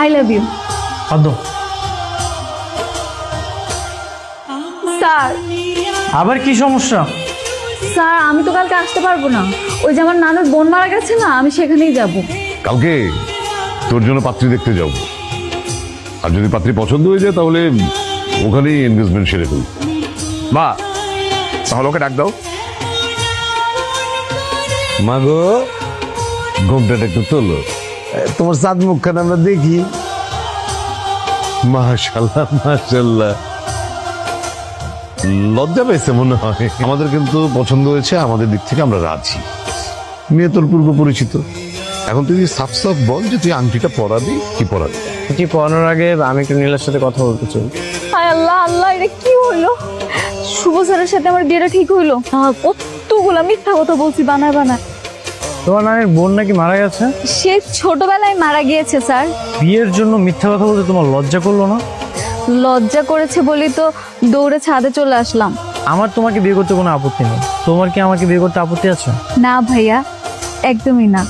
I love you. Sir আবার কি সমস্যা? স্যার আমি তো কালকে আসতে পারবো না, ওই যে আমার নানুর বোন মারা গেছে না, আমি সেখানেই যাব। কালকে তোর জন্য পাত্রী দেখতে যাব, আর যদি পাত্রী পছন্দ হয়ে যায় তাহলে ওখানেই এনগেজমেন্ট সেরে ফেলব। মা তাহলে ওকে ডাক দাও। মাগো, ঘুমটাটা একটু তোলো, তোমার চাঁদ মুখখান আমরা দেখি। মাশাল্লাহ মাশাল্লাহ, লজ্জা পেয়েছে মনে হয়। আমাদের কিন্তু পছন্দ হয়েছে, আমাদের দিক থেকে আমরা রাজি। মেয়ে তোর পূর্ব পরিচিত, এখন তুই সাফ সাফ বল যে তুই আংটিটা পরাবি কি পরাবি। এটি পড়ানোর আগে আমি একটু নীলার সাথে কথা বলতে চাই। হায় আল্লাহ আল্লাহ, এটা কি হলো? শুভ স্যারের সাথে আমার বিয়েটা ঠিক হইলো? কতগুলা মিথ্যা কথা বলছি বানায় বানায়। তোমার নানির বোন নাকি মারা গেছে? সে ছোটবেলায় মারা গিয়েছে স্যার। বিয়ের জন্য মিথ্যা কথা বলতে তোমার লজ্জা করলো না? লজ্জা করেছে বলি তো দৌড়ে ছাদে চলে আসলাম। আমার তোমাকে বিয়ে করতে কোনো আপত্তি নেই, তোমার কি আমাকে বিয়ে করতে আপত্তি আছে? না ভাইয়া, একদমই না।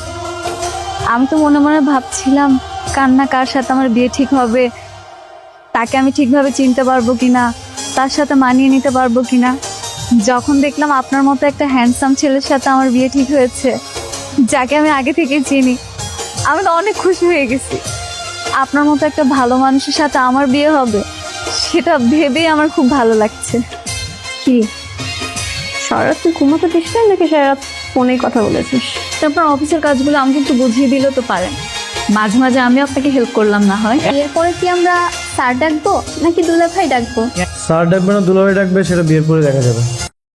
আমি তো মনে মনে ভাবছিলাম কান্না কার সাথে আমার বিয়ে ঠিক হবে, তাকে আমি ঠিকভাবে চিনতে পারবো কিনা, তার সাথে মানিয়ে নিতে পারবো কিনা। যখন দেখলাম আপনার মতো একটা হ্যান্ডসাম ছেলের সাথে আমার বিয়ে ঠিক হয়েছে, যাকে আমি আগে থেকে চিনি, আমি তো অনেক খুশি হয়ে গেছি। আপনার মতো একটা ভালো মানুষের সাথে আমার বিয়ে হবে, সেটা ভেবেই আমার খুব ভালো লাগছে। কি সারা রাত তুই ঘুমাতে দিস না নাকি সারা রাত ফোনেই কথা বলেছিস? তারপর অফিসের কাজগুলো আমাকে একটু বুঝিয়ে দিলে তো পারেন, মাঝে মাঝে আমিও আপনাকে হেল্প করলাম না হয়। এরপরে কি আমরা স্যার ডাকবো নাকি দুলা ভাই ডাকবো? স্যার ডাকবে না দুলাভাই ডাকবে সেটা বিয়ের পরে দেখা যাবে।